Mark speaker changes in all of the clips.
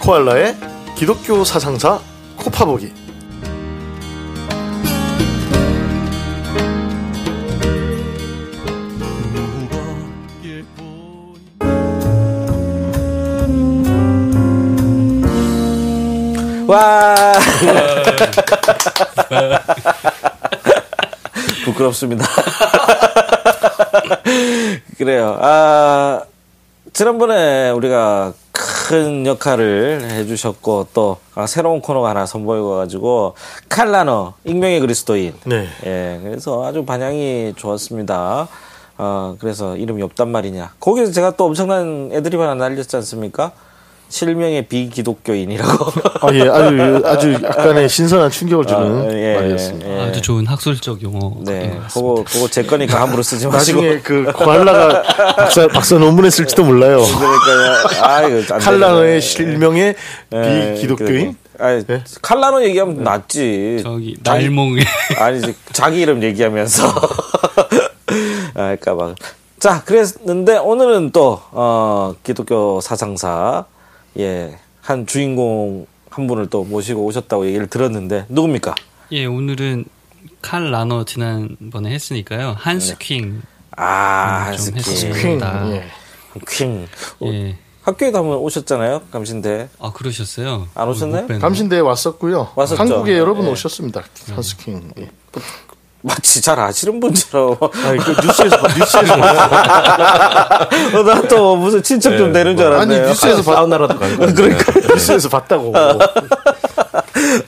Speaker 1: 코알라의 기독교 사상사 코파보기.
Speaker 2: 와 부끄럽습니다. 그래요. 지난번에 우리가 큰 역할을 해주셨고 또 새로운 코너가 하나 선보여가지고 칼 라너 익명의 그리스도인.
Speaker 1: 네.
Speaker 2: 예, 그래서 아주 반향이 좋았습니다. 그래서 이름이 없단 말이냐. 거기서 제가 또 엄청난 애드립 하나 날렸지 않습니까? 실명의 비기독교인이라고.
Speaker 1: 예, 아주 약간의 신선한 충격을 주는 말이었습니다.
Speaker 2: 예.
Speaker 3: 아주 좋은 학술적 용어.
Speaker 2: 네, 그거 제 거니까 함부로 쓰지 마시고.
Speaker 1: 나중에 그 코알라가 박사 논문에 쓸지도 몰라요.
Speaker 2: 그러니까요.
Speaker 1: 칼라너의 실명의 비기독교인?
Speaker 2: 네? 칼라너 얘기하면 낫지.
Speaker 3: 저기 날몽이.
Speaker 2: 아니지, 자기 이름 얘기하면서. 까봐. 자, 그랬는데 오늘은 또 기독교 사상사 한 주인공 한 분을 또 모시고 오셨다고 얘기를 들었는데 누굽니까?
Speaker 3: 예, 오늘은 칼 라너 지난번에 했으니까요. 한스 킹.
Speaker 2: 한스 킹. 킹.
Speaker 3: 예.
Speaker 2: 학교에도 한번 오셨잖아요, 감신대.
Speaker 3: 그러셨어요?
Speaker 2: 안 오셨나요?
Speaker 1: 감신대에 왔었고요.
Speaker 2: 왔었죠.
Speaker 1: 한국에 여러 분 오셨습니다. 한스 킹.
Speaker 2: 마치 잘 아시는 분처럼.
Speaker 1: 그 뉴스에서
Speaker 2: 나 또 무슨 친척 좀 되는 줄 알았네요.
Speaker 1: 아니, 뉴스에서
Speaker 4: 사우나라도 가요.
Speaker 2: 그러니까.
Speaker 1: 뉴스에서 봤다고.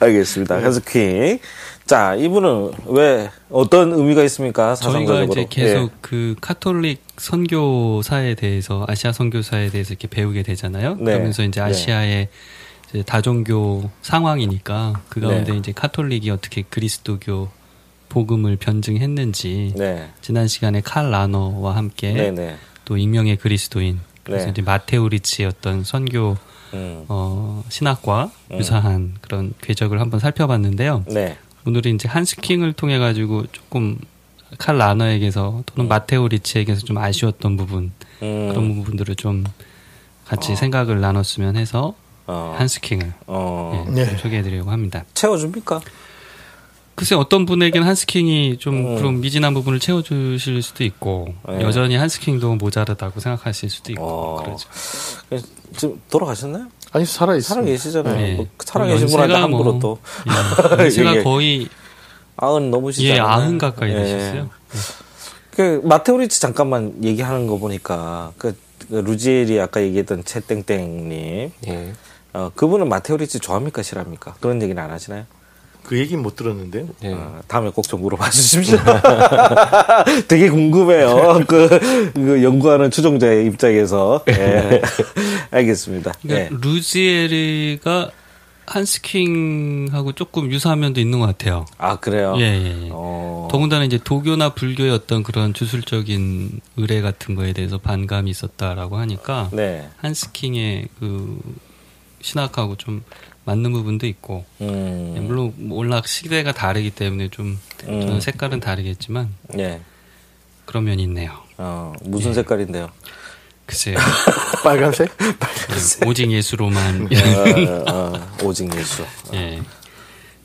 Speaker 2: 알겠습니다. 한스 킹. 자, 이분은 왜, 어떤 의미가 있습니까? 사상적으로.
Speaker 3: 저희가 이제 계속 그 카톨릭 선교사에 대해서, 아시아 선교사에 대해서 이렇게 배우게 되잖아요.
Speaker 2: 네.
Speaker 3: 그러면서 이제 아시아의 이제 다종교 상황이니까 그 가운데 이제 카톨릭이 어떻게 그리스도교 복음을 변증했는지 지난 시간에 칼 라너와 함께 또 익명의 그리스도인 그래서 이제 마테오 리치의 어떤 선교 신학과 유사한 그런 궤적을 한번 살펴봤는데요. 오늘은 이제 한스 킹을 통해 가지고 조금 칼 라너에게서 또는 마테오 리치에게서 좀 아쉬웠던 부분 그런 부분들을 좀 같이 생각을 나눴으면 해서 한스 킹을 좀 소개해드리려고 합니다.
Speaker 2: 채워줍니까?
Speaker 3: 글쎄 어떤 분에게는 한스킹이 좀 그런 미진한 부분을 채워주실 수도 있고 여전히 한스킹도 모자르다고 생각하실 수도 있고 그러죠.
Speaker 2: 지금 돌아가셨나요?
Speaker 1: 아니
Speaker 2: 살아계시잖아요.
Speaker 3: 네.
Speaker 2: 살아계신 분한테 함부로 또
Speaker 3: 제가 거의
Speaker 2: 90 넘으시잖아요.
Speaker 3: 90 가까이 되셨어요.
Speaker 2: 그 마테오 리치 잠깐만 얘기하는 거 보니까 그 루지엘이 아까 얘기했던 채땡땡님 그분은 마테오 리치 좋아합니까 싫어합니까? 그런 얘기는 안 하시나요?
Speaker 1: 그 얘기는 못 들었는데요.
Speaker 2: 다음에 꼭 좀 물어봐 주십시오. 되게 궁금해요. 그 연구하는 추종자의 입장에서. 알겠습니다.
Speaker 3: 그러니까 루지에르가 한스킹하고 조금 유사한 면도 있는 것 같아요.
Speaker 2: 그래요?
Speaker 3: 예. 더군다나 이제 도교나 불교의 어떤 그런 주술적인 의례 같은 거에 대해서 반감이 있었다라고 하니까 한스킹의 그 신학하고 좀 맞는 부분도 있고 물론 워낙 시대가 다르기 때문에 좀 저는 색깔은 다르겠지만 그런 면이 있네요.
Speaker 2: 무슨 색깔인데요?
Speaker 3: 글쎄요.
Speaker 1: 빨간색?
Speaker 3: 오직 예수로만.
Speaker 2: 오직 예수.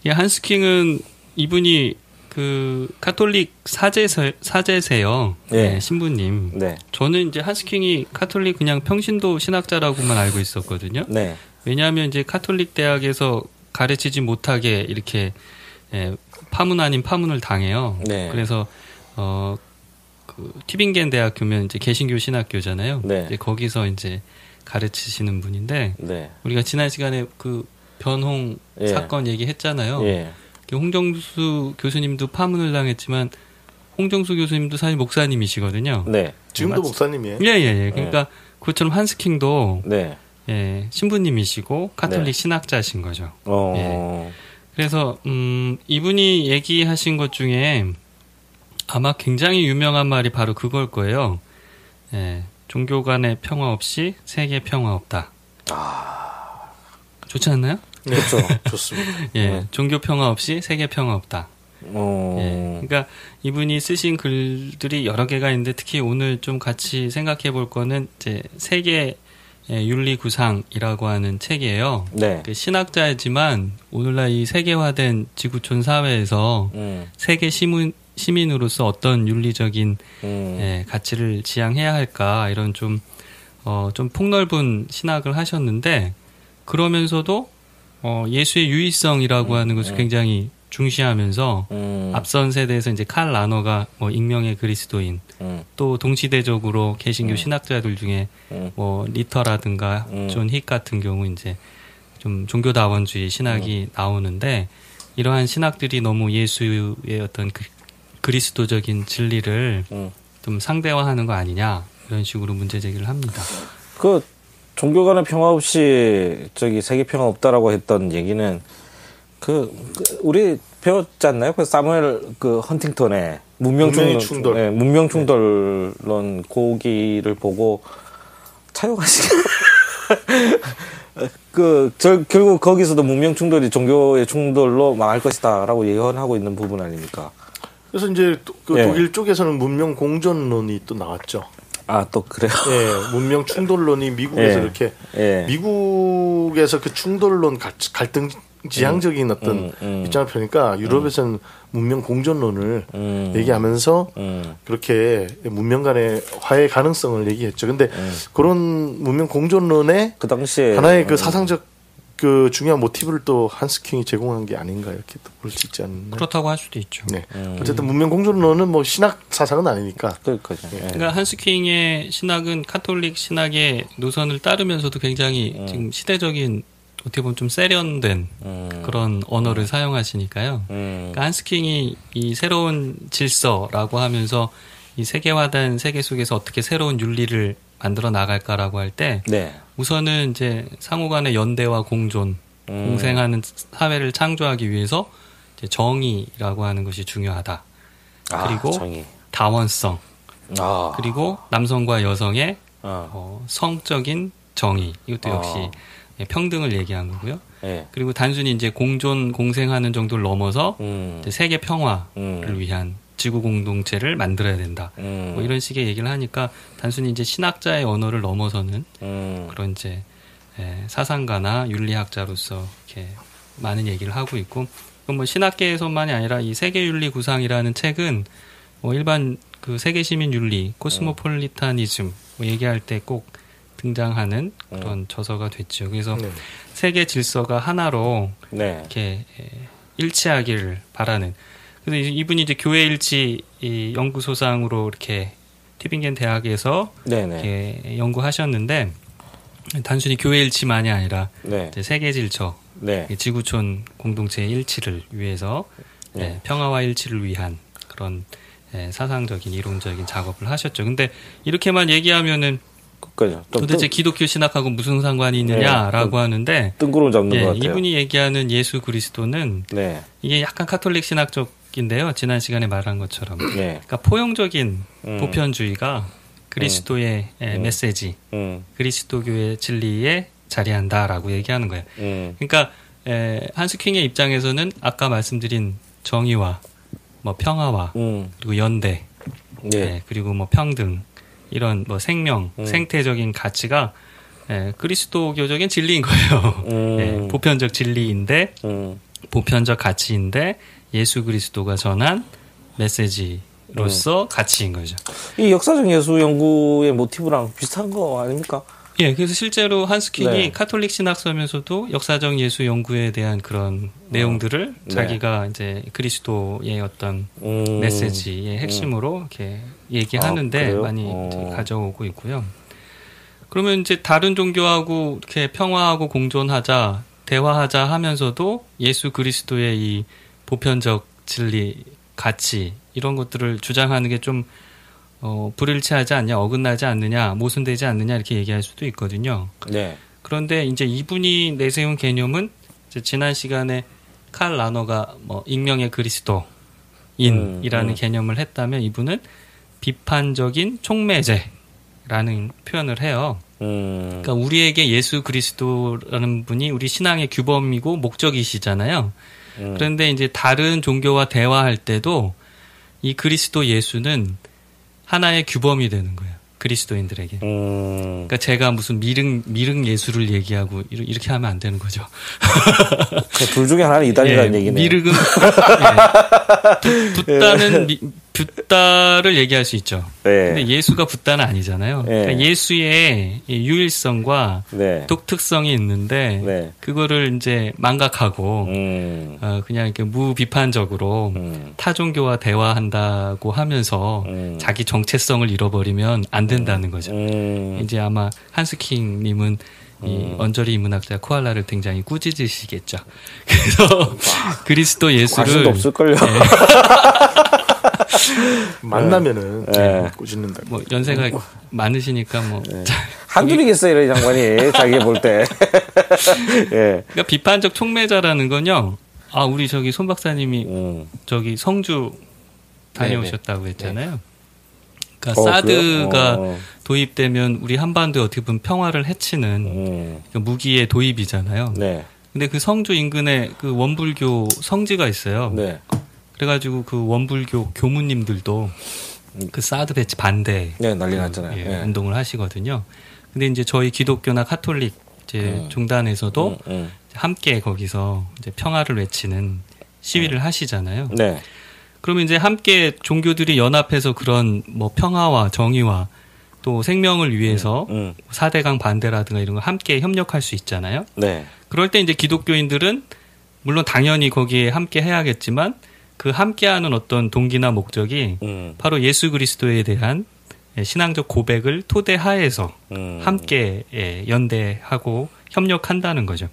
Speaker 3: 한스킹은 이분이 그 카톨릭 사제세요. 신부님. 저는 이제 한스킹이 카톨릭 그냥 평신도 신학자라고만 알고 있었거든요. 왜냐하면 이제 카톨릭 대학에서 가르치지 못하게 이렇게 파문 아닌 파문을 당해요. 그래서 그 튜빙겐 대학교면 이제 개신교 신학교잖아요. 이제 거기서 이제 가르치시는 분인데 우리가 지난 시간에 그 변홍 사건 얘기했잖아요. 홍정수 교수님도 파문을 당했지만 홍정수 교수님도 사실 목사님이시거든요.
Speaker 1: 지금도 목사님이에요.
Speaker 3: 그러니까 그것처럼 한스킹도 신부님이시고 카톨릭 신학자신 거죠. 그래서 이분이 얘기하신 것 중에 아마 굉장히 유명한 말이 바로 그걸 거예요. 종교 간의 평화 없이 세계 평화 없다. 좋지 않나요?
Speaker 1: 그렇죠. 좋습니다.
Speaker 3: 종교 평화 없이 세계 평화 없다. 그러니까 이분이 쓰신 글들이 여러 개가 있는데 특히 오늘 좀 같이 생각해 볼 거는 이제 세계 윤리구상이라고 하는 책이에요.
Speaker 2: 네.
Speaker 3: 그 신학자이지만 오늘날 이 세계화된 지구촌 사회에서 세계 시민으로서 어떤 윤리적인 가치를 지향해야 할까 이런 좀 폭넓은 신학을 하셨는데 그러면서도 예수의 유의성이라고 하는 것을 굉장히 중시하면서 앞선 세대에서 이제 칼 라너가 뭐 익명의 그리스도인 또 동시대적으로 개신교 신학자들 중에 뭐 리터라든가 존 힛 같은 경우 이제 좀 종교다원주의 신학이 나오는데 이러한 신학들이 너무 예수의 어떤 그리스도적인 진리를 좀 상대화하는 거 아니냐 이런 식으로 문제 제기를 합니다.
Speaker 2: 그 종교 간의 평화 없이 세계 평화 없다라고 했던 얘기는 우리 배웠지 않나요? 그 사무엘 헌팅턴의 문명 충돌론 고기를 보고 차용하시게 결국 거기서도 문명 충돌이 종교의 충돌로 망할 것이다라고 예언하고 있는 부분 아닙니까?
Speaker 1: 그래서 이제 독일 쪽에서는 문명 공존론이 또 나왔죠.
Speaker 2: 아, 또 그래요?
Speaker 1: 예, 문명 충돌론이 미국에서 이렇게 미국에서 그 충돌론 갈등 지향적인 어떤 입장을 펴니까 유럽에서는 문명 공존론을 얘기하면서 그렇게 문명 간의 화해 가능성을 얘기했죠. 근데 그런 문명 공존론의
Speaker 2: 그 당시에
Speaker 1: 하나의 그 사상적 그 중요한 모티브를 또 한스킹이 제공한 게 아닌가 이렇게 또 볼 수 있지 않나.
Speaker 3: 그렇다고 할 수도 있죠.
Speaker 1: 네. 어쨌든 문명 공존론은 뭐 신학 사상은 아니니까.
Speaker 3: 그러니까 한스킹의 신학은 카톨릭 신학의 노선을 따르면서도 굉장히 지금 시대적인 어떻게 보면 좀 세련된 그런 언어를 사용하시니까요. 그러니까 한스킹이 이 새로운 질서라고 하면서 이 세계화된 세계 속에서 어떻게 새로운 윤리를 만들어 나갈까라고 할 때 우선은 이제 상호간의 연대와 공존, 공생하는 사회를 창조하기 위해서 이제 정의라고 하는 것이 중요하다. 그리고 다원성, 그리고 남성과 여성의 성적인 정의, 이것도 역시 평등을 얘기한 거고요. 그리고 단순히 이제 공존, 공생하는 정도를 넘어서 이제 세계 평화를 위한 지구 공동체를 만들어야 된다. 뭐 이런 식의 얘기를 하니까 단순히 이제 신학자의 언어를 넘어서는 그런 이제 사상가나 윤리학자로서 이렇게 많은 얘기를 하고 있고, 뭐 신학계에서만이 아니라 이 세계 윤리 구상이라는 책은 뭐 일반 그 세계 시민 윤리, 코스모폴리타니즘 뭐 얘기할 때 꼭 등장하는 그런 저서가 됐죠. 그래서 세계 질서가 하나로 이렇게 일치하기를 바라는. 그래서 이분이 이제 교회 일치 연구소장으로 이렇게 티빙겐 대학에서 이렇게 연구하셨는데 단순히 교회 일치만이 아니라 이제 세계 질서, 지구촌 공동체의 일치를 위해서 평화와 일치를 위한 그런 사상적인 이론적인 작업을 하셨죠. 근데 이렇게만 얘기하면은 도대체 기독교 신학하고 무슨 상관이 있느냐라고 하는데
Speaker 2: 뜬구름 잡는 것 같아요.
Speaker 3: 이분이 얘기하는 예수 그리스도는 이게 약간 카톨릭 신학적인데요. 지난 시간에 말한 것처럼 그러니까 포용적인 보편주의가 그리스도의 메시지, 그리스도교의 진리에 자리한다라고 얘기하는 거예요. 그러니까 한스킹의 입장에서는 아까 말씀드린 정의와 뭐 평화와 그리고 연대, 그리고 뭐 평등 이런 뭐 생명, 생태적인 가치가 그리스도교적인 진리인 거예요. 보편적 진리인데, 보편적 가치인데 예수 그리스도가 전한 메시지로서 가치인 거죠.
Speaker 2: 이 역사적 예수 연구의 모티브랑 비슷한 거 아닙니까?
Speaker 3: 예, 그래서 실제로 한스킹이 카톨릭 신학서면서도 역사적 예수 연구에 대한 그런 내용들을 자기가 이제 그리스도의 어떤 메시지의 핵심으로 이렇게 얘기하는데 많이 가져오고 있고요. 그러면 이제 다른 종교하고 이렇게 평화하고 공존하자, 대화하자 하면서도 예수 그리스도의 이 보편적 진리, 가치 이런 것들을 주장하는 게 좀 불일치하지 않냐, 어긋나지 않느냐, 모순되지 않느냐 이렇게 얘기할 수도 있거든요. 그런데 이제 이분이 내세운 개념은 이제 지난 시간에 칼 라너가 뭐 익명의 그리스도인이라는 개념을 했다면 이분은 비판적인 촉매제라는 표현을 해요. 그러니까 우리에게 예수 그리스도라는 분이 우리 신앙의 규범이고 목적이시잖아요. 그런데 이제 다른 종교와 대화할 때도 이 그리스도 예수는 하나의 규범이 되는 거예요. 그리스도인들에게. 그러니까 제가 무슨 미륵 예수를 얘기하고 이렇게 하면 안 되는 거죠.
Speaker 2: 둘 중에 하나는 이단이라는
Speaker 3: 예,
Speaker 2: 얘기네요.
Speaker 3: 미륵은 붓다는 붓다를 얘기할 수 있죠. 네. 근데 예수가 붓다는 아니잖아요. 네. 그러니까 예수의 유일성과 네. 독특성이 있는데 네. 그거를 이제 망각하고 그냥 이렇게 무비판적으로 타 종교와 대화한다고 하면서 자기 정체성을 잃어버리면 안 된다는 거죠. 이제 아마 한스킹님은 이 언저리 인문학자 코알라를 굉장히 꾸짖으시겠죠. 그래서 그리스도 예수를
Speaker 2: 관심도 없을걸요. 네.
Speaker 1: 만나면은 꾸짖는다.
Speaker 3: 뭐 연세가 많으시니까 뭐
Speaker 2: 한둘이겠어요, 이 장관이 자기 볼 때.
Speaker 3: 예. 그러니까 비판적 촉매자라는 건요. 아 우리 저기 손 박사님이 저기 성주 다녀오셨다고 했잖아요. 그러니까 사드가 도입되면 우리 한반도에 어떻게 보면 평화를 해치는 무기의 도입이잖아요. 네. 근데 그 성주 인근에 그 원불교 성지가 있어요. 네. 그래가지고 그 원불교 교무님들도 그 사드 배치 반대
Speaker 2: 난리 났잖아요.
Speaker 3: 예, 운동을 하시거든요. 근데 이제 저희 기독교나 카톨릭 이제 종단에서도 함께 거기서 이제 평화를 외치는 시위를 하시잖아요. 네. 그러면 이제 함께 종교들이 연합해서 그런 뭐 평화와 정의와 또 생명을 위해서 4대강 반대라든가 이런 거 함께 협력할 수 있잖아요. 네. 그럴 때 이제 기독교인들은 물론 당연히 거기에 함께 해야겠지만 그 함께하는 어떤 동기나 목적이 바로 예수 그리스도에 대한 신앙적 고백을 토대하에서 함께 연대하고 협력한다는 거죠.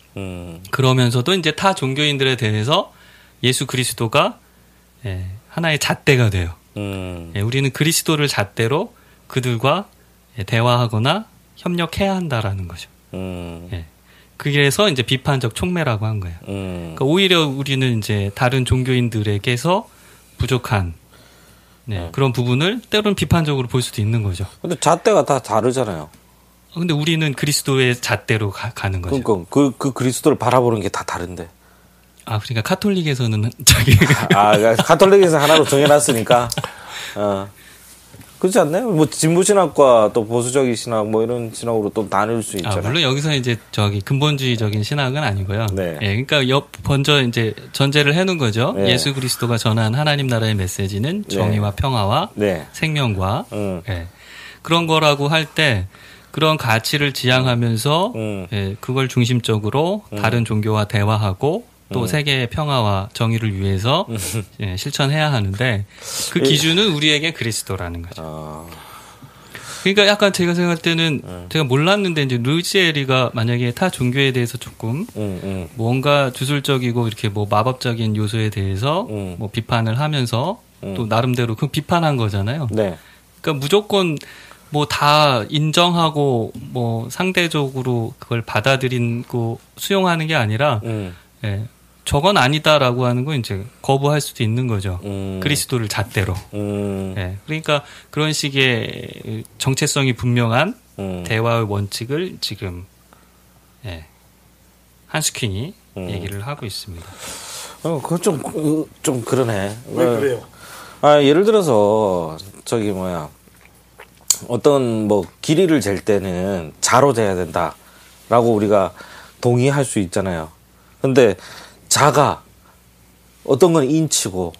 Speaker 3: 그러면서도 이제 타 종교인들에 대해서 예수 그리스도가 하나의 잣대가 돼요. 우리는 그리스도를 잣대로 그들과 대화하거나 협력해야 한다라는 거죠. 그래서 이제 비판적 촉매라고 한 거예요. 그러니까 오히려 우리는 이제 다른 종교인들에게서 부족한 그런 부분을 때로는 비판적으로 볼 수도 있는 거죠.
Speaker 2: 근데 잣대가 다 다르잖아요.
Speaker 3: 근데 우리는 그리스도의 잣대로 가는 거죠.
Speaker 2: 그러니까 그 그리스도를 바라보는 게 다 다른데.
Speaker 3: 아, 그러니까 카톨릭에서는 저기
Speaker 2: 카톨릭에서 하나로 정해놨으니까. 그렇지 않나요? 뭐 진보신학과 또 보수적인 신학 뭐 이런 신학으로 또 나눌 수 있잖아요.
Speaker 3: 물론 여기서 이제 저기 근본주의적인 신학은 아니고요. 네. 그러니까 먼저 이제 전제를 해놓은 거죠. 네. 예수 그리스도가 전한 하나님 나라의 메시지는 정의와 평화와 생명과 그런 거라고 할 때 그런 가치를 지향하면서 그걸 중심적으로 다른 종교와 대화하고 또 세계의 평화와 정의를 위해서 실천해야 하는데 그 기준은 우리에게 그리스도라는 거죠. 그러니까 약간 제가 생각할 때는 제가 몰랐는데 이제 루지에리가 만약에 타 종교에 대해서 조금 뭔가 주술적이고 이렇게 뭐 마법적인 요소에 대해서 뭐 비판을 하면서 또 나름대로 그 비판한 거잖아요. 네. 그러니까 무조건 뭐 다 인정하고 뭐 상대적으로 그걸 받아들이고 수용하는 게 아니라 저건 아니다라고 하는 건 이제 거부할 수도 있는 거죠. 그리스도를 잣대로. 그러니까 그런 식의 정체성이 분명한 대화의 원칙을 지금 한스킹이 얘기를 하고 있습니다.
Speaker 2: 그건 좀 그러네.
Speaker 1: 왜 그래요?
Speaker 2: 예를 들어서 어떤 뭐 길이를 잴 때는 자로 재야 된다라고 우리가 동의할 수 있잖아요. 근데 자가 어떤 건 인치고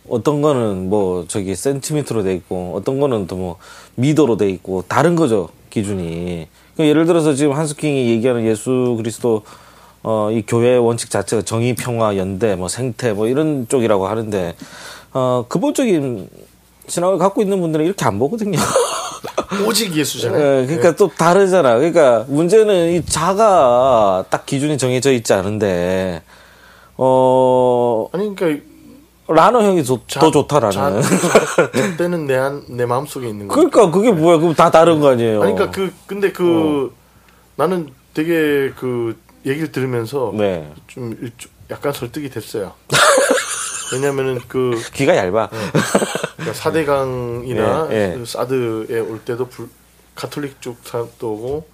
Speaker 2: 어떤 거는 뭐 센티미터로 돼 있고 어떤 거는 또 뭐 미터로 돼 있고 다른 거죠, 기준이. 그러니까 예를 들어서 지금 한스킹이 얘기하는 예수 그리스도 이 교회의 원칙 자체가 정의, 평화, 연대, 뭐 생태 뭐 이런 쪽이라고 하는데 근본적인 신학을 갖고 있는 분들은 이렇게 안 보거든요.
Speaker 1: 오직 예수잖아요.
Speaker 2: 그러니까 또 다르잖아. 그러니까 문제는 이 자가 딱 기준이 정해져 있지 않은데
Speaker 1: 아니 그러니까
Speaker 2: 라너 형이 더 좋다 나는.
Speaker 1: 그때는 내 마음 속에 있는 거.
Speaker 2: 그러니까 그게 뭐야? 그럼 다 다른 거 아니에요?
Speaker 1: 아니 그러니까 근데 나는 되게 그 얘기를 들으면서 좀 약간 설득이 됐어요. 왜냐면은
Speaker 2: 귀가 얇아.
Speaker 1: 그러니까 4대강이나 사드에 올 때도 가톨릭 쪽 사람도 오고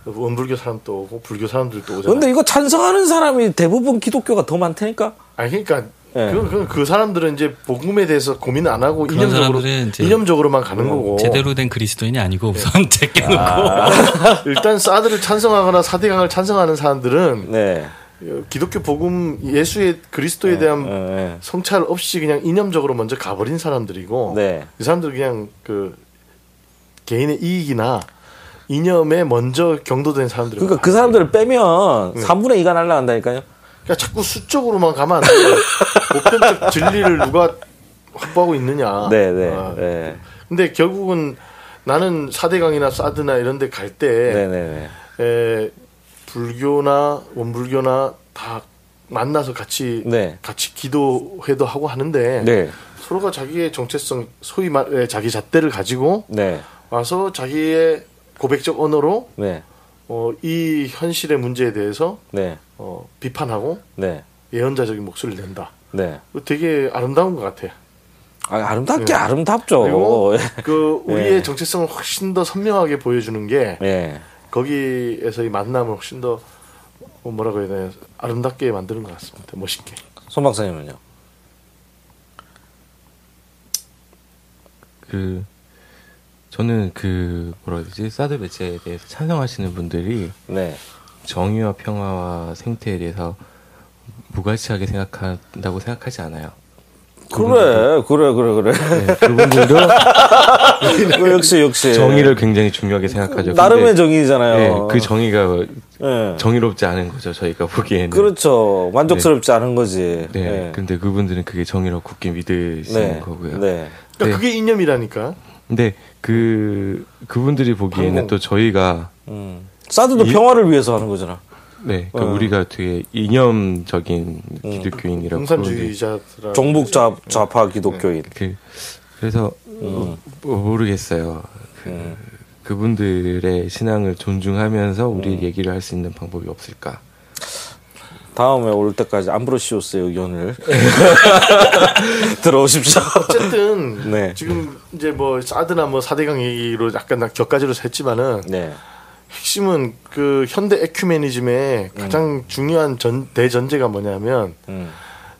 Speaker 1: 원불교 사람도 오고 불교 사람들도 오잖아요.
Speaker 2: 근데 이거 찬성하는 사람이 대부분 기독교가 더 많다니까?
Speaker 1: 아니 그러니까 네. 그 사람들은 이제 복음에 대해서 고민 안 하고 이념적으로만 가는 거고.
Speaker 3: 제대로 된 그리스도인이 아니고 우선 제껴놓고.
Speaker 1: 일단 사드를 찬성하거나 사대강을 찬성하는 사람들은
Speaker 2: 네.
Speaker 1: 기독교 복음 예수의 그리스도에 대한 성찰 없이 그냥 이념적으로 먼저 가버린 사람들이고
Speaker 2: 네.
Speaker 1: 이 사람들 그냥 그 개인의 이익이나 이념에 먼저 경도된 사람들.
Speaker 2: 그러니까 그 사람들을 빼면 3분의 2가 날라간다니까요.
Speaker 1: 그러니까 자꾸 수적으로만 가면 안 돼요. 보편적 진리를 누가 확보하고 있느냐.
Speaker 2: 네.
Speaker 1: 근데 결국은 나는 사대강이나 사드나 이런 데 갈 때 불교나 원불교나 다 만나서 같이 기도회도 하고 하는데 서로가 자기의 정체성, 소위 말해 자기 잣대를 가지고 와서 자기의 고백적 언어로 이 현실의 문제에 대해서 비판하고 예언자적인 목소리를 낸다. 되게 아름다운 것 같아.
Speaker 2: 아름답게 아름답죠.
Speaker 1: 그리고 그 우리의 정체성을 훨씬 더 선명하게 보여주는 게 거기에서 이 만남을 훨씬 더 뭐라고 해야 되나 아름답게 만드는 것 같습니다. 멋있게.
Speaker 2: 손 박사님은요?
Speaker 4: 저는 뭐라 그러지 사드 배제에 대해서 찬성하시는 분들이 정의와 평화와 생태에 대해서 무가치하게 생각한다고 생각하지 않아요.
Speaker 2: 그래.
Speaker 4: 네, 그분들도
Speaker 2: 역시
Speaker 4: 정의를 굉장히 중요하게 생각하죠.
Speaker 2: 나름의 정의잖아요.
Speaker 4: 네, 그 정의가 정의롭지 않은 거죠. 저희가 보기에는.
Speaker 2: 그렇죠. 만족스럽지 않은 거지.
Speaker 4: 근데 그분들은 그게 정의롭고 굳게 믿으시는 거고요.
Speaker 1: 그러니까 그게 이념이라니까.
Speaker 4: 근데 그분들이 보기에는 또 저희가
Speaker 2: 사드도 평화를 위해서 하는 거잖아.
Speaker 4: 네, 그러니까 우리가 되게 이념적인 기독교인이라고.
Speaker 1: 공산주의자들.
Speaker 2: 종북 좌파 기독교인.
Speaker 4: 그래서 모르겠어요. 그분들의 신앙을 존중하면서 우리 얘기를 할 수 있는 방법이 없을까?
Speaker 2: 다음에 올 때까지 암브로시오스의 의견을 들어오십시오.
Speaker 1: 어쨌든 지금 이제 뭐 사드나 뭐 사대강 얘기로 약간 격가지로 했지만은 핵심은 그 현대 에큐메니즘의 가장 중요한 대전제가 뭐냐면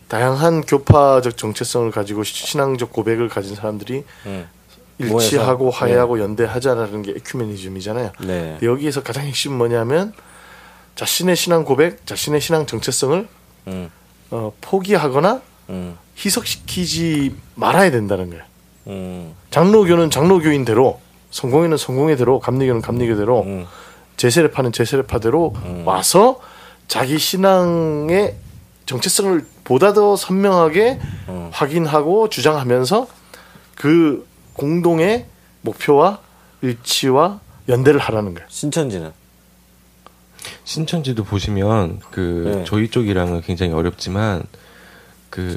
Speaker 1: 다양한 교파적 정체성을 가지고 신앙적 고백을 가진 사람들이 일치하고 화해하고 연대하자라는 게 에큐메니즘이잖아요. 여기에서 가장 핵심 뭐냐면 자신의 신앙 고백, 자신의 신앙 정체성을 포기하거나 희석시키지 말아야 된다는 거예요. 장로교는 장로교인대로, 성공회는 성공회대로, 감리교는 감리교대로, 제세례파는 제세례파대로 와서 자기 신앙의 정체성을 보다 더 선명하게 확인하고 주장하면서 그 공동의 목표와 일치와 연대를 하라는 거예요.
Speaker 4: 신천지도 보시면 저희 쪽이랑은 굉장히 어렵지만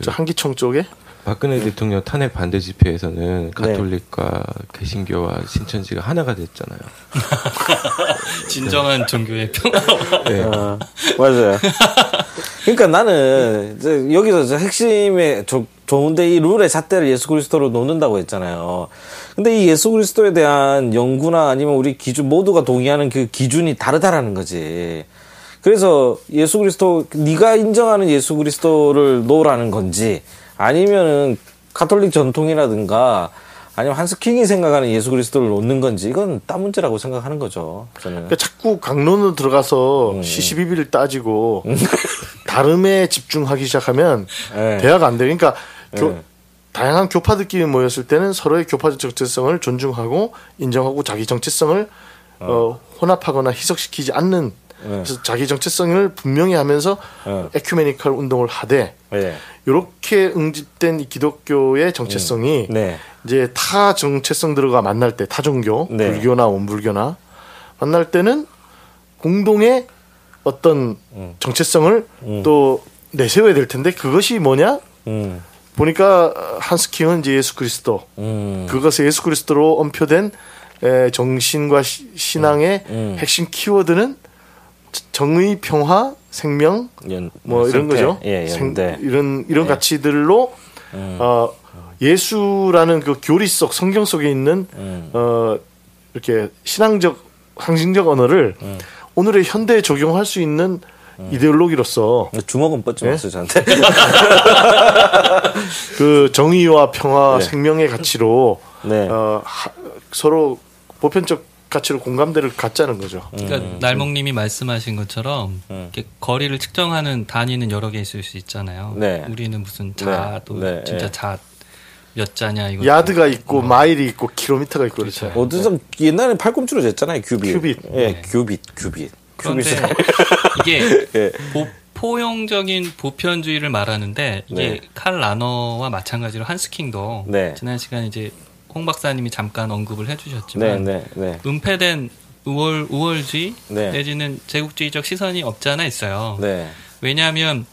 Speaker 1: 한기총 쪽에
Speaker 4: 박근혜 대통령 탄핵 반대 집회에서는 가톨릭과 개신교와 신천지가 하나가 됐잖아요.
Speaker 3: 진정한 종교의 평화.
Speaker 2: 맞아요. 그러니까 나는 이제 여기서 핵심의 좋은데 이 룰의 잣대를 예수 그리스도로 놓는다고 했잖아요. 근데 이 예수 그리스도에 대한 연구나 아니면 우리 기준 모두가 동의하는 그 기준이 다르다라는 거지. 그래서 예수 그리스도 네가 인정하는 예수 그리스도를 놓으라는 건지 아니면은 가톨릭 전통이라든가 아니면 한스킹이 생각하는 예수 그리스도를 놓는 건지 이건 딴 문제라고 생각하는 거죠. 저는.
Speaker 1: 그러니까 자꾸 강론으로 들어가서 시시비비를 따지고 다름에 집중하기 시작하면 대화가 안 돼요. 그러니까 다양한 교파들끼리 모였을 때는 서로의 교파적 정체성을 존중하고 인정하고 자기 정체성을 혼합하거나 희석시키지 않는 그래서 자기 정체성을 분명히 하면서 에큐메니컬 운동을 하되 이렇게 응집된 이 기독교의 정체성이 이제 타 정체성들과 만날 때 타종교, 불교나 원불교나 만날 때는 공동의 어떤 정체성을 또 내세워야 될 텐데 그것이 뭐냐? 보니까 한스킹은 이제 예수 그리스도 그것의 예수 그리스도로 언표된 정신과 신앙의 핵심 키워드는 정의, 평화, 생명, 뭐 이런 거죠. 이런 가치들로 예수라는 그 교리 속 성경 속에 있는 이렇게 신앙적 상징적 언어를 오늘의 현대에 적용할 수 있는 이데올로기로서
Speaker 2: 주먹은 뻗지 저한테.
Speaker 1: 그 정의와 평화, 생명의 가치로 서로 보편적 가치로 공감대를 갖자는 거죠.
Speaker 3: 그러니까 날목님이 말씀하신 것처럼 이렇게 거리를 측정하는 단위는 여러 개 있을 수 있잖아요. 우리는 무슨 자도 진짜 자 몇 자냐 이거.
Speaker 1: 야드가 있고 마일이 있고 킬로미터가 있고 그렇죠.
Speaker 2: 어디서 옛날에 팔꿈치로 쟀잖아요. 큐빗. 예, 큐빗.
Speaker 3: 그런데 이게 포용적인 보편주의를 말하는데 이게 칼 라너와 마찬가지로 한스킹도 지난 시간에 이제 홍 박사님이 잠깐 언급을 해주셨지만 은폐된 우월주의 내지는 제국주의적 시선이 없지 않아 있어요. 왜냐하면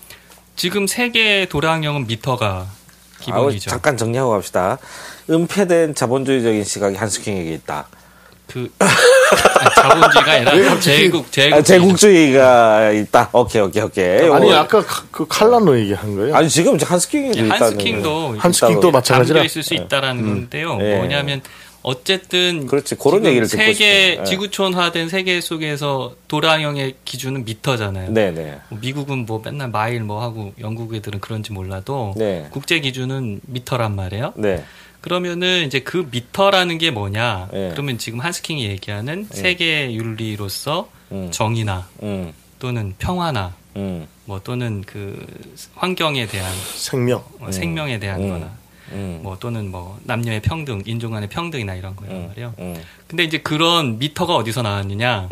Speaker 3: 지금 세계 도량형은 미터가 기본이죠.
Speaker 2: 잠깐 정리하고 갑시다. 은폐된 자본주의적인 시각이 한스킹에게 있다.
Speaker 3: 자본주의가 아니라
Speaker 2: 제국주의가 있다. 오케이.
Speaker 1: 아니 아까 그 칼라노 얘기한 거예요?
Speaker 2: 아니 지금 한스킹이
Speaker 3: 한스킹도 마찬가지라 있을 수 있다라는 건데요. 뭐냐면 어쨌든
Speaker 2: 그렇지 그런 얘기를
Speaker 3: 세계 지구촌화된 세계 속에서 도량형의 기준은 미터잖아요. 미국은 뭐 맨날 마일 뭐 하고 영국 애들은 그런지 몰라도 국제 기준은 미터란 말이에요. 그러면은 이제 그 미터라는 게 뭐냐? 그러면 지금 한스킹이 얘기하는 세계 윤리로서 정의나 또는 평화나 뭐 또는 그 환경에 대한 생명에 대한 거나 뭐 또는 뭐 남녀의 평등, 인종 간의 평등이나 이런 거란 말이에요. 근데 이제 그런 미터가 어디서 나왔느냐?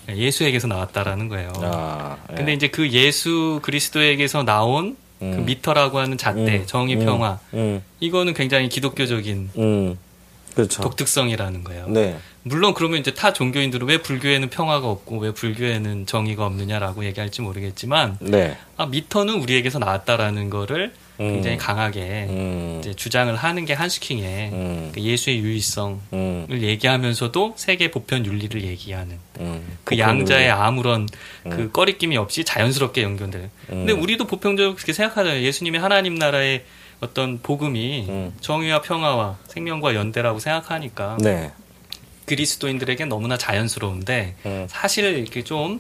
Speaker 3: 예수에게서 나왔다라는 거예요. 근데 이제 그 예수 그리스도에게서 나온 그 미터라고 하는 잣대, 정의, 평화 이거는 굉장히 기독교적인
Speaker 2: 그렇죠.
Speaker 3: 독특성이라는 거예요. 물론 그러면 이제 타 종교인들은 왜 불교에는 평화가 없고 왜 불교에는 정의가 없느냐라고 얘기할지 모르겠지만 미터는 우리에게서 나왔다라는 거를 굉장히 강하게 이제 주장을 하는 게 한스킹의 그 예수의 유일성을 얘기하면서도 세계 보편 윤리를 얘기하는 그 양자의 아무런 그 꺼리낌이 없이 자연스럽게 연결돼요. 근데 우리도 보편적으로 그렇게 생각하잖아요. 예수님의 하나님 나라의 어떤 복음이 정의와 평화와 생명과 연대라고 생각하니까 그리스도인들에게 너무나 자연스러운데 사실 이렇게 좀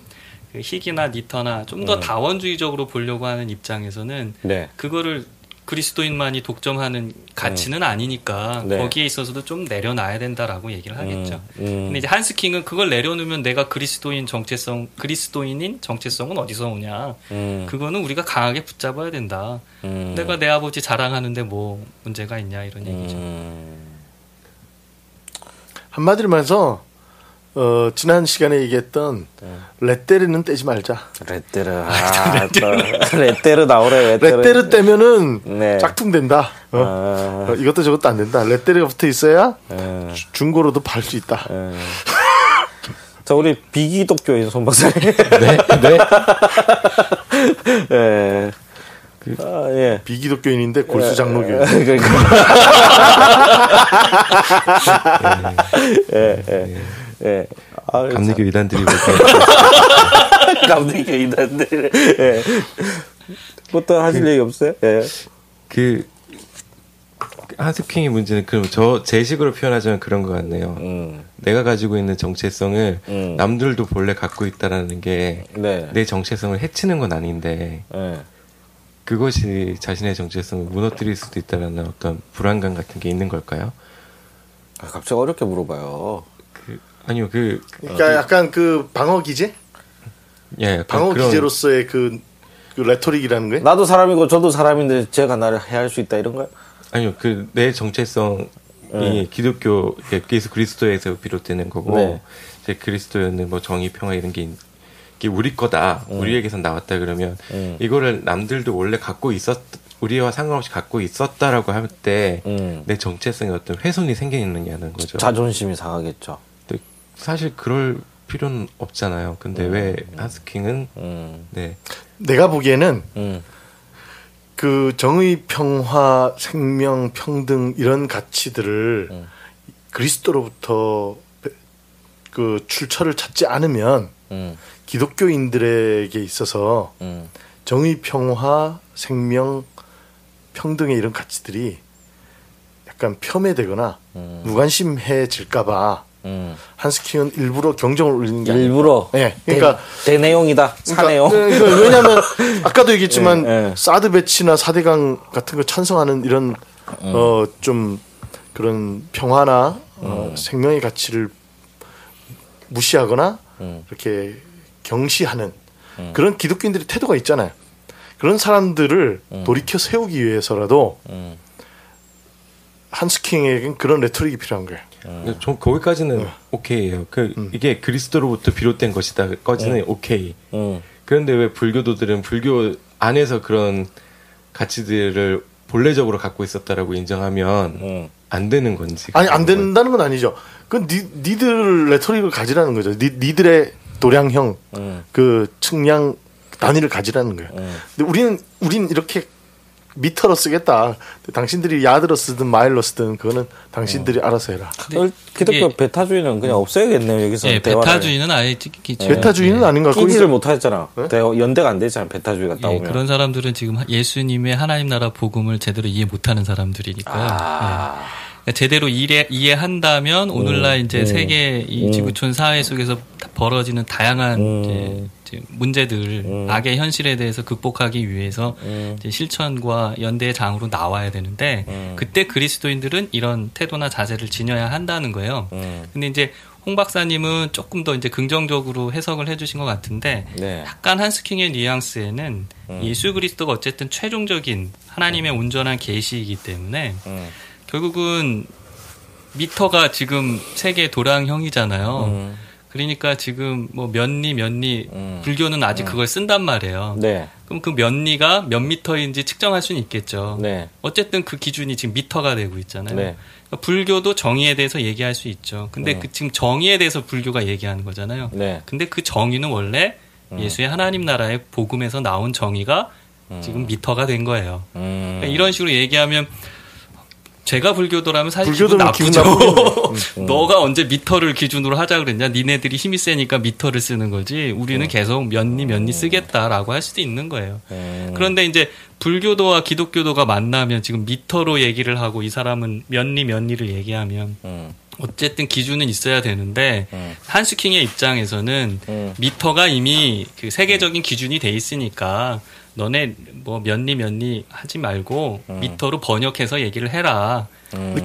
Speaker 3: 희기나 니터나 좀 더 다원주의적으로 보려고 하는 입장에서는 그거를 그리스도인만이 독점하는 가치는 아니니까 거기에 있어서도 좀 내려놔야 된다라고 얘기를 하겠죠. 근데 이제 한스킹은 그걸 내려놓으면 내가 그리스도인인 정체성은 어디서 오냐. 그거는 우리가 강하게 붙잡아야 된다. 내가 내 아버지 자랑하는데 뭐 문제가 있냐 이런 얘기죠.
Speaker 1: 한마디로 말해서 지난 시간에 얘기했던 레떼르는 떼지 말자.
Speaker 2: 레떼르 나오래.
Speaker 1: 레떼르 떼면은 짝퉁된다. 이것도 저것도 안 된다. 레떼르가 붙어 있어야 중고로도 팔 수 있다.
Speaker 2: 자, 우리 비기독교인 손 박사님.
Speaker 1: 비기독교인인데 골수 장로교.
Speaker 4: 감리교 이단들이
Speaker 2: 감리교 이단들. 어떤 하실 얘기 없어요?
Speaker 4: 그 한스킹의 문제는 그럼 제 식으로 표현하자면 그런 것 같네요. 내가 가지고 있는 정체성을 남들도 본래 갖고 있다라는 게 내 정체성을 해치는 건 아닌데 그것이 자신의 정체성을 무너뜨릴 수도 있다라는 어떤 불안감 같은 게 있는 걸까요?
Speaker 2: 갑자기 어렵게 물어봐요.
Speaker 1: 아니요, 그러니까 약간 그 방어 기제? 방어 기제로서의 그 레토릭이라는 거예요?
Speaker 2: 나도 사람이고 저도 사람인데 제가 나를 해할 수 있다 이런 거요?
Speaker 4: 아니요, 내 정체성이 기독교, 예수 그리스도에서 비롯되는 거고, 이제 그리스도였는 뭐 정의, 평화 이런 게 우리 거다, 우리에게서 나왔다 그러면 이거를 남들도 원래 우리와 상관없이 갖고 있었다라고 할 때 내 정체성에 어떤 훼손이 생기느냐는 거죠.
Speaker 2: 자존심이 상하겠죠.
Speaker 4: 사실 그럴 필요는 없잖아요. 근데 왜 한스킹은
Speaker 1: 내가 보기에는 그 정의, 평화, 생명, 평등 이런 가치들을 그리스도로부터 그 출처를 찾지 않으면 기독교인들에게 있어서 정의, 평화, 생명, 평등의 이런 가치들이 약간 폄훼되거나 무관심해질까봐 한스킹은 일부러 경정을 울리는 게
Speaker 2: 일부러.
Speaker 1: 네, 그러니까
Speaker 2: 대내용이다. 사내용.
Speaker 1: 그러니까 왜냐하면 아까도 얘기했지만 사드 배치나 4대강 같은 거 찬성하는 이런 좀 그런 평화나 생명의 가치를 무시하거나 이렇게 경시하는 그런 기독교인들의 태도가 있잖아요. 그런 사람들을 돌이켜 세우기 위해서라도 한스킹에겐 그런 레토릭이 필요한 거예요.
Speaker 4: 저 거기까지는 오케이예요. 이게 그리스도로부터 비롯된 것이다. 까지는 오케이. 그런데 왜 불교도들은 불교 안에서 그런 가치들을 본래적으로 갖고 있었다라고 인정하면 안 되는 건지.
Speaker 1: 아니 안 된다는 건 아니죠. 그건 니들 레토릭을 가지라는 거죠. 니들의 도량형 그 측량 단위를 가지라는 거예요. 근데 우리는 이렇게 미터로 쓰겠다. 당신들이 야드로 쓰든 마일로 쓰든 그거는 당신들이 알아서 해라.
Speaker 2: 기독교 베타주의는 그냥 없애야겠네요. 여기서
Speaker 3: 예, 베타주의는 아예 찍히죠.
Speaker 1: 베타주의는 아닌가?
Speaker 2: 끼지를 못하잖아. 연대가 안 되잖아. 베타주의 갔다 오면.
Speaker 3: 그런 사람들은 지금 예수님의 하나님 나라 복음을 제대로 이해 못하는 사람들이니까. 제대로 이해한다면 오늘날 이제 세계 이 지구촌 사회 속에서 벌어지는 다양한 이제 문제들, 악의 현실에 대해서 극복하기 위해서 이제 실천과 연대의 장으로 나와야 되는데 그때 그리스도인들은 이런 태도나 자세를 지녀야 한다는 거예요. 근데 이제 홍 박사님은 조금 더 이제 긍정적으로 해석을 해주신 것 같은데 약간 한스킹의 뉘앙스에는 예수 그리스도가 어쨌든 최종적인 하나님의 온전한 계시이기 때문에 결국은 미터가 지금 세계 도량형이잖아요. 그러니까 지금 뭐 면리 불교는 아직 그걸 쓴단 말이에요. 그럼 그 면리가 몇 미터인지 측정할 수는 있겠죠. 어쨌든 그 기준이 지금 미터가 되고 있잖아요. 그러니까 불교도 정의에 대해서 얘기할 수 있죠. 근데 그 지금 정의에 대해서 불교가 얘기하는 거잖아요. 근데 그 정의는 원래 예수의 하나님 나라의 복음에서 나온 정의가 지금 미터가 된 거예요. 그러니까 이런 식으로 얘기하면 제가 불교도라면 사실 기분 나쁘죠. 너가 언제 미터를 기준으로 하자 그랬냐. 니네들이 힘이 세니까 미터를 쓰는 거지. 우리는 계속 면리 쓰겠다라고 할 수도 있는 거예요. 그런데 이제 불교도와 기독교도가 만나면 지금 미터로 얘기를 하고 이 사람은 면리를 얘기하면 어쨌든 기준은 있어야 되는데 한스킹의 입장에서는 미터가 이미 그 세계적인 기준이 돼 있으니까 너네 뭐 면리 하지 말고 미터로 번역해서 얘기를 해라.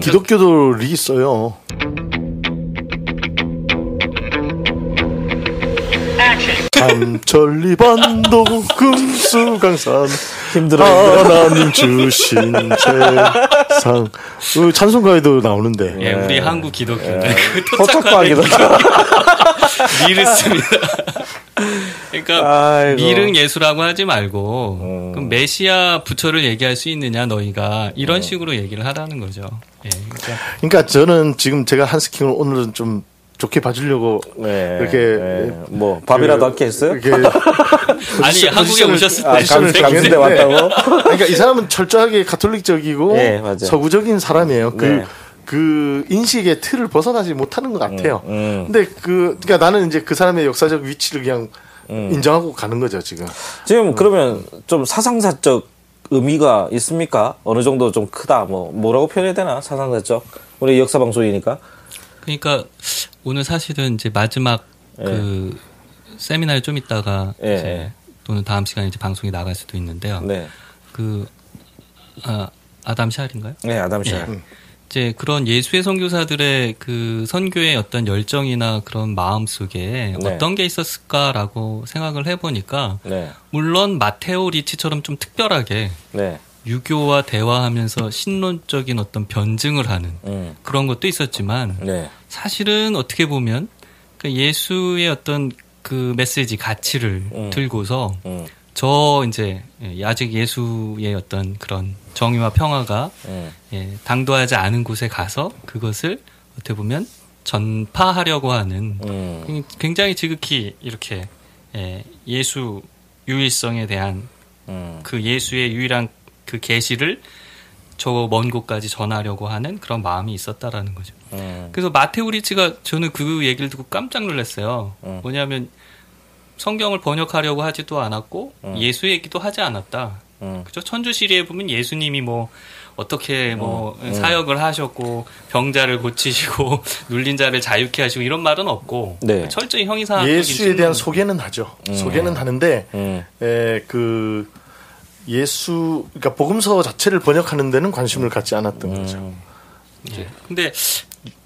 Speaker 1: 기독교도 리 있어요. 삼천리반도 금수강산
Speaker 2: 힘들어.
Speaker 1: 하나님 주신 재상 찬송가에도 나오는데.
Speaker 3: 예, 우리 한국 기독교인데
Speaker 2: 토착과기도
Speaker 3: 미를 씁니다. 그러니까 아이고. 미릉 예수라고 하지 말고 그럼 메시아 부처를 얘기할 수 있느냐 너희가 이런 식으로 얘기를 하라는 거죠. 예,
Speaker 1: 그러니까 저는 지금 제가 한스킹을 오늘은 좀 좋게 봐주려고 이렇게
Speaker 2: 뭐 밥이라도 할게 했어요?
Speaker 3: 아니 한국에 오셨을 때
Speaker 2: 강연대 왔다고?
Speaker 1: 그러니까 이 사람은 철저하게 가톨릭적이고 서구적인 사람이에요. 그 인식의 틀을 벗어나지 못하는 것 같아요. 근데 그러니까 나는 이제 그 사람의 역사적 위치를 그냥 인정하고 가는 거죠, 지금.
Speaker 2: 지금 그러면 좀 사상사적 의미가 있습니까? 어느 정도 좀 크다. 뭐라고 표현해야 되나? 사상사적. 우리 역사 방송이니까.
Speaker 3: 그러니까 오늘 사실은 이제 마지막 그 세미나를 좀 있다가 이제 또는 다음 시간에 이제 방송이 나갈 수도 있는데요. 아담 샬인가요?
Speaker 2: 네, 아담 샬.
Speaker 3: 이제 그런 예수의 선교사들의 그 선교의 어떤 열정이나 그런 마음 속에 어떤 게 있었을까라고 생각을 해보니까 물론 마테오 리치처럼 좀 특별하게 유교와 대화하면서 신론적인 어떤 변증을 하는 그런 것도 있었지만 사실은 어떻게 보면 그 예수의 어떤 그 메시지 가치를 들고서 저 이제 아직 예수의 어떤 그런 정의와 평화가 당도하지 않은 곳에 가서 그것을 어떻게 보면 전파하려고 하는 굉장히 지극히 이렇게 예수 유일성에 대한 그 예수의 유일한 그 계시를 저 먼 곳까지 전하려고 하는 그런 마음이 있었다라는 거죠. 그래서 마테오 리치가 저는 그 얘기를 듣고 깜짝 놀랐어요. 뭐냐면 성경을 번역하려고 하지도 않았고 예수 얘기도 하지 않았다. 그죠? 천주시리에 보면 예수님이 뭐 어떻게 뭐 사역을 하셨고 병자를 고치시고 눌린 자를 자유케 하시고 이런 말은 없고 네. 철저히 형이상학적인
Speaker 1: 예수에 대한 소개는 하죠. 소개는 하는데 그 예수 그러니까 복음서 자체를 번역하는 데는 관심을 갖지 않았던 거죠.
Speaker 3: 예. 근데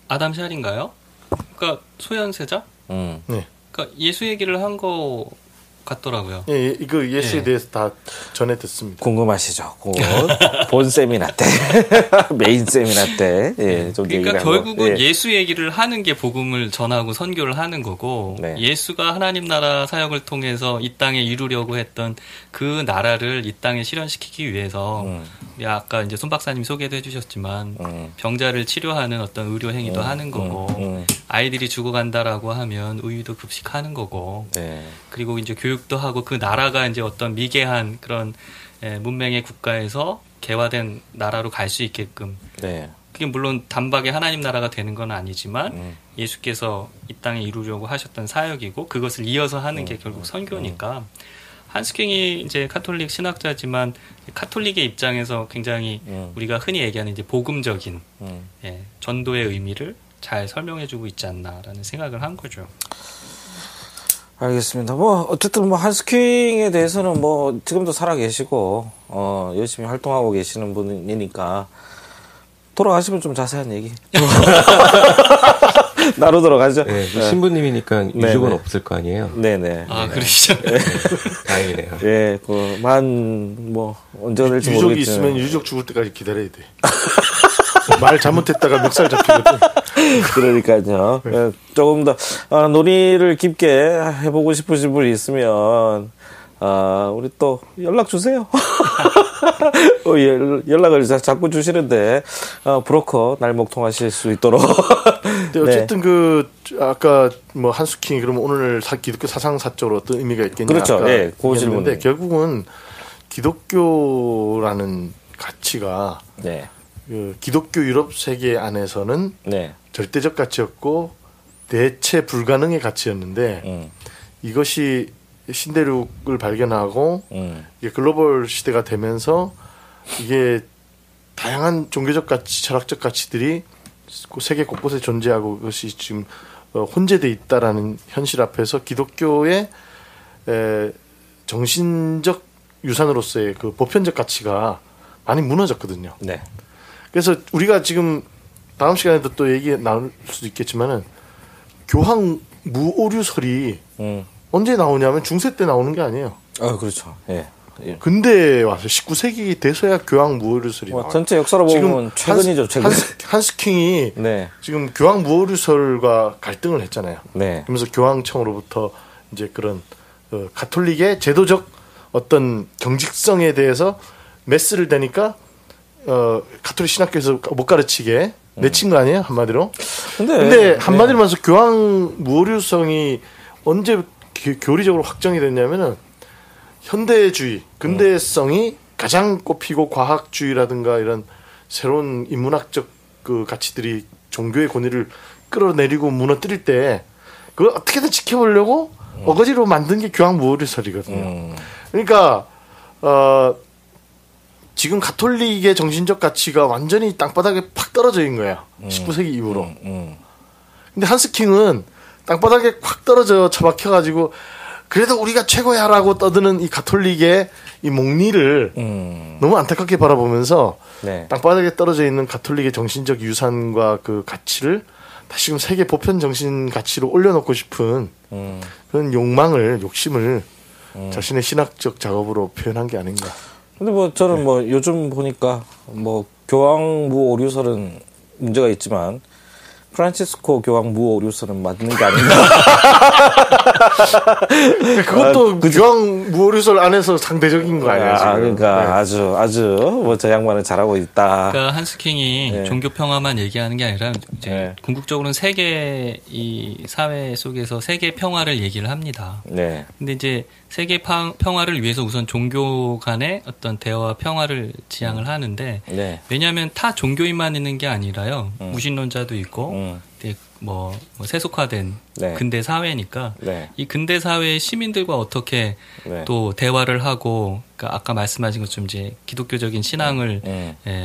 Speaker 3: 아담 샬인가요? 그러니까 소현세자?
Speaker 1: 네.
Speaker 3: 그러니까 예수 얘기를 한 거 같더라고요.
Speaker 1: 예, 그 예수에 대해서 다 전해 듣습니다.
Speaker 2: 궁금하시죠? 본 세미나 때, 메인 세미나 때, 예, 좀
Speaker 3: 그러니까 결국은 예수 얘기를 하는 게 복음을 전하고 선교를 하는 거고, 네. 예수가 하나님 나라 사역을 통해서 이 땅에 이루려고 했던 그 나라를 이 땅에 실현시키기 위해서, 아까 이제 손 박사님이 소개도 해주셨지만, 병자를 치료하는 어떤 의료 행위도 하는 거고, 아이들이 죽어간다라고 하면 우유도 급식하는 거고, 네. 그리고 이제 교육도 하고 그 나라가 이제 어떤 미개한 그런 문명의 국가에서 개화된 나라로 갈 수 있게끔. 네. 그게 물론 단박에 하나님 나라가 되는 건 아니지만 예수께서 이 땅에 이루려고 하셨던 사역이고 그것을 이어서 하는 게 결국 선교니까. 한스킹이 이제 카톨릭 신학자지만 카톨릭의 입장에서 굉장히 우리가 흔히 얘기하는 이제 복음적인 전도의 의미를 잘 설명해주고 있지 않나라는 생각을 한 거죠.
Speaker 2: 알겠습니다. 뭐 어쨌든 뭐 한스킹에 대해서는 뭐 지금도 살아 계시고 열심히 활동하고 계시는 분이니까 돌아가시면 좀 자세한 얘기 나누도록 하죠.
Speaker 4: 네, 신부님이니까 유족은 없을 거 아니에요.
Speaker 2: 네네.
Speaker 3: 아 그러시죠.
Speaker 4: 네. 다행이네요.
Speaker 2: 예, 뭐 언제가 될지
Speaker 1: 유족이
Speaker 2: 모르겠지만
Speaker 1: 있으면 유족 죽을 때까지 기다려야 돼. 말 잘못했다가 멱살 잡히거든.
Speaker 2: 그러니까요. 네. 조금 더 논의를 깊게 해보고 싶으신 분이 있으면 우리 또 연락 주세요. 연락을 자꾸 주시는데 브로커 날목통하실 수 있도록.
Speaker 1: 네, 어쨌든 그 아까 뭐 한스킹이 그러면 오늘 기독교 사상사적으로 어떤 의미가 있겠냐.
Speaker 2: 그렇죠. 네, 그 질문인데
Speaker 1: 결국은 기독교라는 가치가 네. 그 기독교 유럽 세계 안에서는 네. 절대적 가치였고 대체 불가능의 가치였는데 이것이 신대륙을 발견하고 이게 글로벌 시대가 되면서 이게 다양한 종교적 가치, 철학적 가치들이 세계 곳곳에 존재하고 그것이 지금 혼재돼 있다라는 현실 앞에서 기독교의 정신적 유산으로서의 그 보편적 가치가 많이 무너졌거든요. 네. 그래서 우리가 지금 다음 시간에도 또 얘기 나눌 수도 있겠지만은 교황 무오류설이 언제 나오냐면 중세 때 나오는 게 아니에요.
Speaker 2: 그렇죠. 예.
Speaker 1: 근대에 와서 19세기 돼서야 교황 무오류설이 나와요.
Speaker 2: 전체 역사로 보면 최근이죠. 최근.
Speaker 1: 한스킹이 네. 지금 교황 무오류설과 갈등을 했잖아요. 네. 그러면서 교황청으로부터 이제 그런 가톨릭의 제도적 어떤 경직성에 대해서 메스를 대니까 가톨릭 신학교에서 못 가르치게 내친 거 아니에요? 한마디로. 근데 한마디로 말해서 교황 무오류성이 언제 교리적으로 확정이 됐냐면은 현대주의, 근대성이 가장 꼽히고 과학주의라든가 이런 새로운 인문학적 그 가치들이 종교의 권위를 끌어내리고 무너뜨릴 때 그걸 어떻게든 지켜보려고 어거지로 만든 게 교황 무오류설이거든요. 그러니까 지금 가톨릭의 정신적 가치가 완전히 땅바닥에 팍 떨어져 있는 거야. 19세기 이후로. 근데 한스킹은 땅바닥에 팍 떨어져 처박혀가지고 그래도 우리가 최고야라고 떠드는 이 가톨릭의 이 목리를 너무 안타깝게 바라보면서 네. 땅바닥에 떨어져 있는 가톨릭의 정신적 유산과 그 가치를 다시금 세계 보편 정신 가치로 올려놓고 싶은 그런 욕심을 자신의 신학적 작업으로 표현한 게 아닌가.
Speaker 2: 근데 뭐 저는 네. 뭐 요즘 보니까 뭐 교황 무오류설은 문제가 있지만 프란치스코 교황 무오류설은 맞는 게 아닌가.
Speaker 1: 그것도 교황 무오류설 안에서 상대적인 거 아니에요?
Speaker 2: 그러니까 네. 아주 뭐 저 양반은 잘하고 있다.
Speaker 3: 그러니까 한스킹이 네. 종교 평화만 얘기하는 게 아니라 이제 네. 궁극적으로는 세계 이 사회 속에서 세계 평화를 얘기를 합니다. 네. 근데 이제 세계 평화를 위해서 우선 종교 간의 어떤 대화와 평화를 지향을 하는데 네. 왜냐하면 타 종교인만 있는 게 아니라요. 무신론자도 있고 뭐 세속화된
Speaker 2: 네.
Speaker 3: 근대 사회니까
Speaker 2: 네.
Speaker 3: 이 근대 사회의 시민들과 어떻게 네. 또 대화를 하고 그러니까 아까 말씀하신 것처럼 이제 기독교적인 신앙을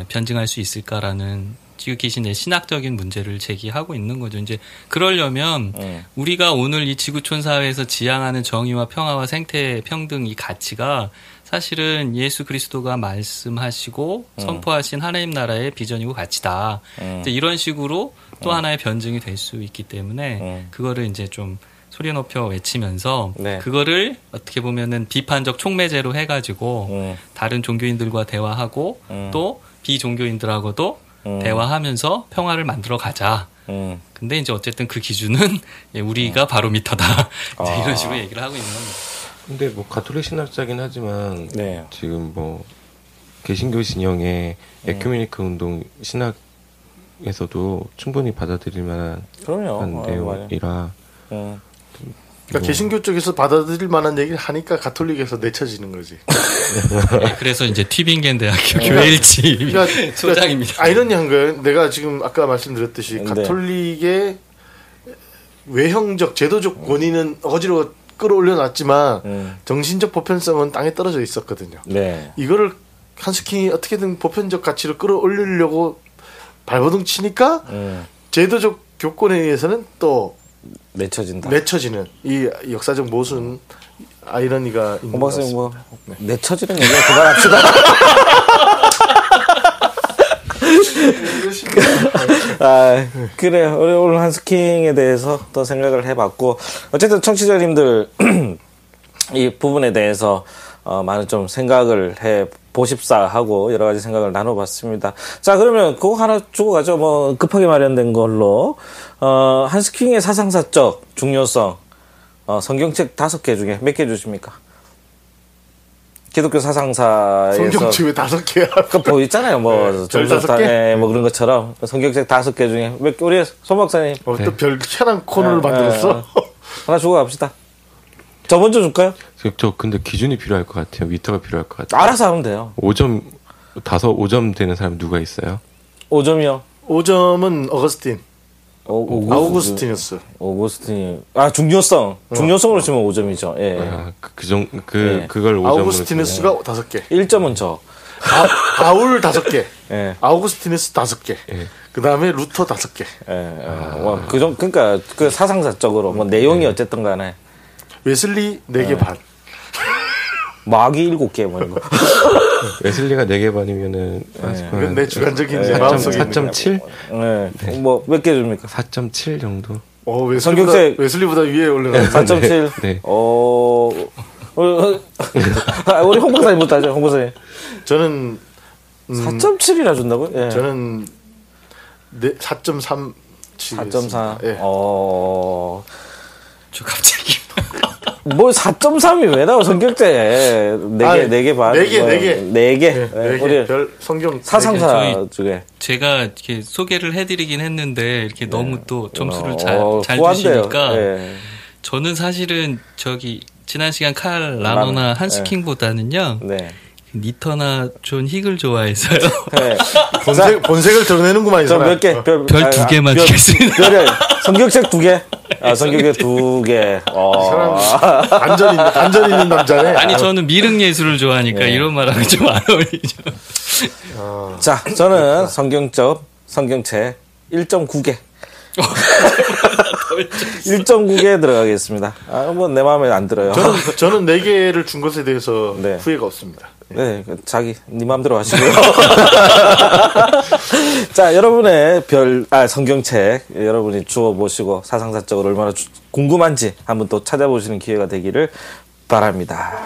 Speaker 3: 변증할 수 있을까라는 지극히 내 신학적인 문제를 제기하고 있는 거죠. 이제 그러려면 우리가 오늘 이 지구촌 사회에서 지향하는 정의와 평화와 생태 평등 이 가치가 사실은 예수 그리스도가 말씀하시고 선포하신 하나님 나라의 비전이고 가치다. 이제 이런 식으로 또 하나의 변증이 될 수 있기 때문에 그거를 이제 좀 소리 높여 외치면서 네. 그거를 어떻게 보면은 비판적 촉매제로 해가지고 다른 종교인들과 대화하고 또 비종교인들하고도 대화하면서 평화를 만들어 가자. 근데 이제 어쨌든 그 기준은 우리가 바로미터다. 이제 이런 식으로 얘기를 하고 있는 겁니다.
Speaker 4: 근데 뭐 가톨릭 신학자긴 하지만
Speaker 2: 네.
Speaker 4: 지금 뭐 개신교 진영의 에큐메니크 운동 신학에서도 충분히 받아들일 만한 내용이라.
Speaker 1: 그러니까 개신교 쪽에서 받아들일 만한 얘기를 하니까 가톨릭에서 내쳐지는 거지.
Speaker 3: 네, 그래서 이제 튀빙겐 대학교 교회일치
Speaker 1: 그러니까
Speaker 3: 소장입니다.
Speaker 1: 아이러니한 거예요. 내가 지금 아까 말씀드렸듯이 가톨릭의 외형적 제도적 권위는 어거지로 끌어올려놨지만 정신적 보편성은 땅에 떨어져 있었거든요.
Speaker 2: 네.
Speaker 1: 이거를 한스킹이 어떻게든 보편적 가치를 끌어올리려고 발버둥 치니까 제도적 교권에 의해서는 또 내쳐지는 이 역사적 모순 아이러니가 있는 것 같습니다.
Speaker 2: 뭐 내쳐지는 얘기 그만합시다. 그래 우리 오늘 한스킹에 대해서 더 생각을 해봤고 어쨌든 청취자님들 이 부분에 대해서 많은 좀 생각을 해 보십사 하고 여러 가지 생각을 나눠봤습니다. 자 그러면 그거 하나 주고 가죠. 뭐 급하게 마련된 걸로 한스킹의 사상사적 중요성 성경책 5개 중에 몇 개 주십니까? 기독교 사상사에서
Speaker 1: 성경책 왜 5개야?
Speaker 2: 그 보이잖아요. 뭐
Speaker 1: 별
Speaker 2: 뭐 그런 것처럼 성경책 5개 중에 몇 개 우리 손 박사님
Speaker 1: 또 별 희한한 코너를 만들었어.
Speaker 2: 하나 주고 갑시다. 저 먼저 줄까요?
Speaker 4: 저 근데 기준이 필요할 것 같아요. 미터가 필요할 것 같아요.
Speaker 2: 알아서 하면 돼요.
Speaker 4: 5점 되는 사람 누가 있어요?
Speaker 2: 5점이요?
Speaker 1: 5점은 어거스틴. 아우구스티누스. 중요성으로 치면 5점이죠. 예.
Speaker 4: 그걸 5점으로.
Speaker 1: 아우구스티누스가 5개.
Speaker 2: 1점은 저.
Speaker 1: 바울 5개.
Speaker 2: 예.
Speaker 1: 아우구스티누스 5개.
Speaker 4: 예.
Speaker 1: 그 다음에 루터 5개.
Speaker 2: 예. 그러니까 그 사상사적으로 뭐 내용이 어쨌든 간에.
Speaker 1: 웨슬리 4개 반.
Speaker 2: 마귀 7개 뭐 이런 거.
Speaker 4: 웨슬리가 4개 반이면은
Speaker 1: 이건 내 주관적인 제 마음속에
Speaker 4: 4.7?
Speaker 2: 네. 뭐 몇 개 줍니까?
Speaker 4: 4.7 정도.
Speaker 1: 웨슬리보다 위에 올려놨네.
Speaker 2: 4.7.
Speaker 4: 네.
Speaker 2: 우리 홍 박사님부터 하죠. 홍 박사님.
Speaker 1: 저는
Speaker 2: 4.7이나 준다고요? 예.
Speaker 1: 저는 4.3.
Speaker 2: 4.4.
Speaker 1: 예.
Speaker 3: 저 갑자기
Speaker 2: 뭐 4.3이 왜 나와 성격제 4개 반 4개 우리
Speaker 1: 별 성경
Speaker 2: 사상사 쪽에
Speaker 3: 제가 이렇게 소개를 해드리긴 했는데 이렇게 너무 또 점수를 잘 주시니까 저는 사실은 지난 시간 칼 라노나 한스킹보다는요 니터나 존 힉을 좋아해서요.
Speaker 1: 본색을 드러내는구만.
Speaker 2: 저 몇 개?
Speaker 3: 별 2개만 주겠습니다.
Speaker 2: 성경책 2개? 성경책 2개.
Speaker 1: 사람 반전 있는 남자네.
Speaker 3: 아니 저는 미륵 예술을 좋아하니까 이런 말하면 좀 안 어울리죠.
Speaker 2: 자, 저는 성경책 1.9개. 1.9개 들어가겠습니다. 뭐 내 마음에 안 들어요.
Speaker 1: 저는 4개를 준 것에 대해서 후회가 없습니다.
Speaker 2: 네, 네 마음대로 하시고요. 자, 여러분의 성경책 여러분이 주워 보시고 사상사적으로 얼마나 궁금한지 한번 또 찾아보시는 기회가 되기를 바랍니다.